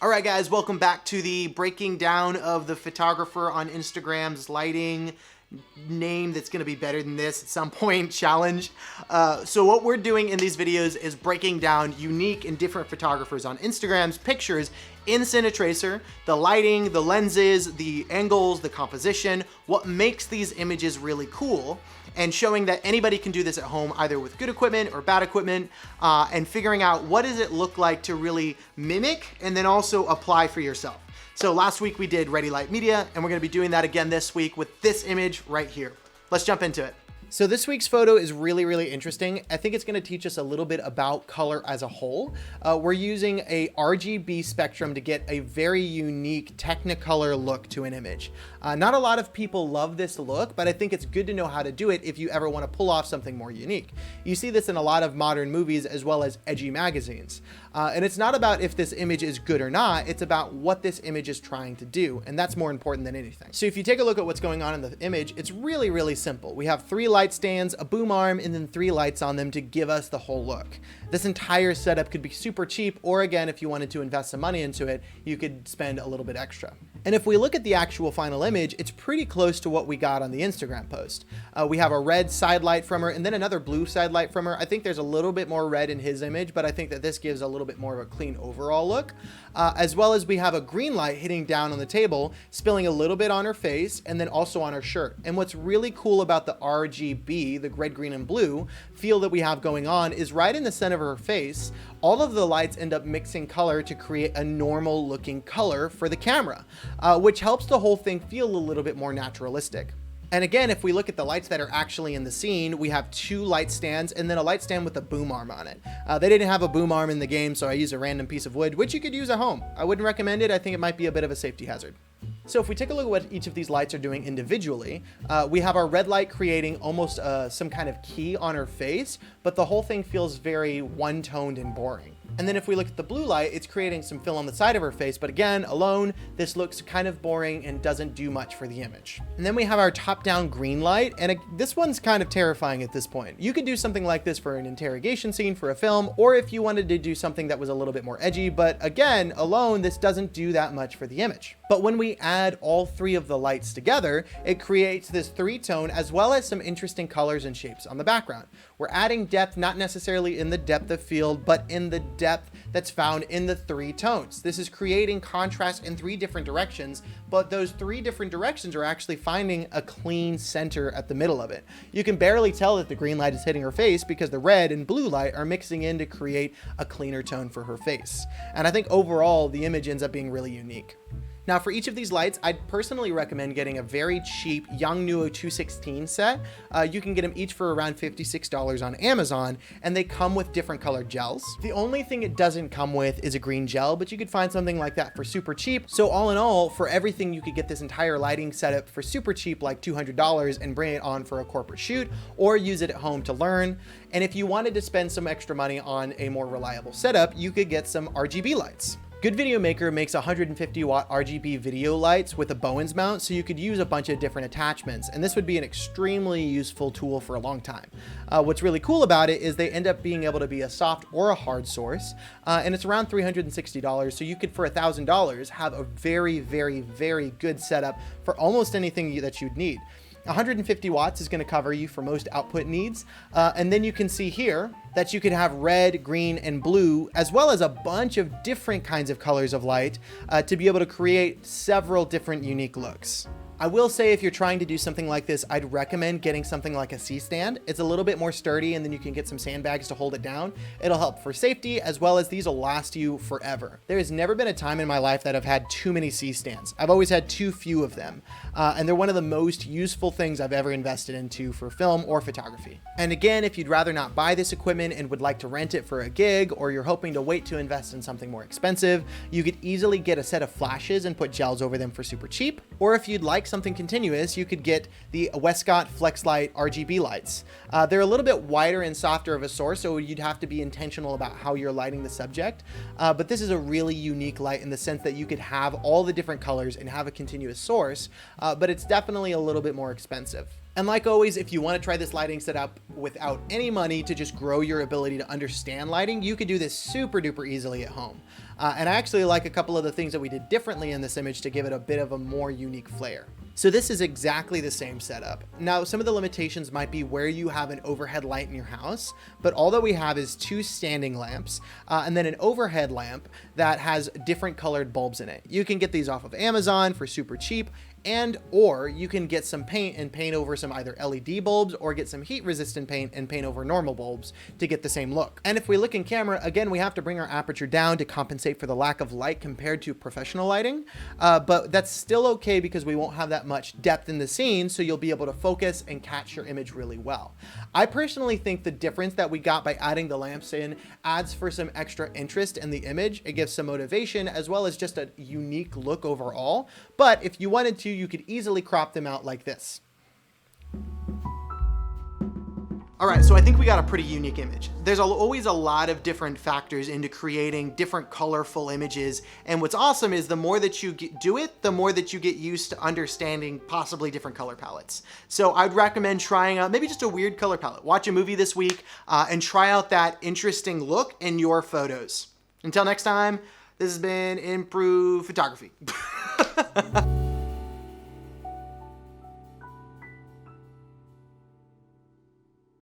All right, guys, welcome back to the breaking down of the photographer on Instagram's lighting name that's going to be better than this at some point challenge. So what we're doing in these videos is breaking down unique and different photographers on Instagram's pictures in CINETRACER, the lighting, the lenses, the angles, the composition, what makes these images really cool, and showing that anybody can do this at home either with good equipment or bad equipment, and figuring out what does it look like to really mimic and then also apply for yourself. So last week we did Ready Light Media, and we're gonna be doing that again this week with this image right here. Let's jump into it. So this week's photo is really interesting. I think it's gonna teach us a little bit about color as a whole. We're using a RGB spectrum to get a very unique Technicolor look to an image. Not a lot of people love this look, but I think it's good to know how to do it if you ever wanna pull off something more unique. You see this in a lot of modern movies as well as edgy magazines. And it's not about if this image is good or not, it's about what this image is trying to do. And that's more important than anything. So if you take a look at what's going on in the image, it's really simple. We have 3 light stands, a boom arm, and then 3 lights on them to give us the whole look. This entire setup could be super cheap, or again, if you wanted to invest some money into it, you could spend a little bit extra. And if we look at the actual final image, it's pretty close to what we got on the Instagram post. We have a red side light from her and then another blue side light from her. I think there's a little bit more red in his image, but I think that this gives a little bit more of a clean overall look. As well as we have a green light hitting down on the table, spilling a little bit on her face and then also on her shirt. And what's really cool about the RGB, the red, green, and blue feel that we have going on is right in the center of her face, all of the lights end up mixing color to create a normal looking color for the camera, which helps the whole thing feel a little bit more naturalistic. And again, if we look at the lights that are actually in the scene, we have 2 light stands and then a light stand with a boom arm on it. They didn't have a boom arm in the game, so I used a random piece of wood, which you could use at home. I wouldn't recommend it. I think it might be a bit of a safety hazard. So if we take a look at what each of these lights are doing individually, we have our red light creating almost some kind of key on her face, but the whole thing feels very one-toned and boring. And then if we look at the blue light, it's creating some fill on the side of her face, but again, alone, this looks kind of boring and doesn't do much for the image. And then we have our top-down green light, and this one's kind of terrifying at this point. You could do something like this for an interrogation scene for a film, or if you wanted to do something that was a little bit more edgy, but again, alone, this doesn't do that much for the image. But when we add all 3 of the lights together, it creates this 3-tone as well as some interesting colors and shapes on the background. We're adding depth, not necessarily in the depth of field, but in the depth that's found in the 3 tones. This is creating contrast in 3 different directions, but those 3 different directions are actually finding a clean center at the middle of it. You can barely tell that the green light is hitting her face because the red and blue light are mixing in to create a cleaner tone for her face. And I think overall, the image ends up being really unique. Now for each of these lights, I'd personally recommend getting a very cheap YONGNUO 216 set. You can get them each for around $56 on Amazon, and they come with different colored gels. The only thing it doesn't come with is a green gel, but you could find something like that for super cheap. So all in all, for everything, you could get this entire lighting setup for super cheap, like $200, and bring it on for a corporate shoot, or use it at home to learn. And if you wanted to spend some extra money on a more reliable setup, you could get some RGB lights. Good Video Maker makes 150 watt RGB video lights with a Bowens mount, so you could use a bunch of different attachments, and this would be an extremely useful tool for a long time. What's really cool about it is they end up being able to be a soft or a hard source, and it's around $360, so you could, for $1,000, have a very good setup for almost anything that you'd need. 150 watts is going to cover you for most output needs. And then you can see here that you could have red, green, and blue, as well as a bunch of different kinds of colors of light to be able to create several different unique looks. I will say if you're trying to do something like this, I'd recommend getting something like a C-stand. It's a little bit more sturdy, and then you can get some sandbags to hold it down. It'll help for safety, as well as these will last you forever. There has never been a time in my life that I've had too many C-stands. I've always had too few of them, and they're one of the most useful things I've ever invested into for film or photography. And again, if you'd rather not buy this equipment and would like to rent it for a gig, or you're hoping to wait to invest in something more expensive, you could easily get a set of flashes and put gels over them for super cheap. Or if you'd like something continuous, you could get the Westcott FlexLight RGB lights. They're a little bit wider and softer of a source, so you'd have to be intentional about how you're lighting the subject. But this is a really unique light in the sense that you could have all the different colors and have a continuous source, but it's definitely a little bit more expensive. And like always, if you want to try this lighting setup without any money to just grow your ability to understand lighting, you could do this super duper easily at home. And I actually like a couple of the things that we did differently in this image to give it a bit of a more unique flair. So this is exactly the same setup. Now, some of the limitations might be where you have an overhead light in your house, but all that we have is 2 standing lamps and then an overhead lamp that has different colored bulbs in it. You can get these off of Amazon for super cheap, or you can get some paint and paint over some either LED bulbs or get some heat resistant paint and paint over normal bulbs to get the same look. And if we look in camera, again, we have to bring our aperture down to compensate for the lack of light compared to professional lighting, but that's still okay because we won't have that much depth in the scene, so you'll be able to focus and catch your image really well. I personally think the difference that we got by adding the lamps in adds for some extra interest in the image. It gives some motivation as well as just a unique look overall. But if you wanted to, you could easily crop them out like this. All right, so I think we got a pretty unique image. There's always a lot of different factors into creating different colorful images. And what's awesome is the more that you do it, the more that you get used to understanding possibly different color palettes. So I'd recommend trying out maybe just a weird color palette. Watch a movie this week and try out that interesting look in your photos. Until next time, this has been Improve Photography.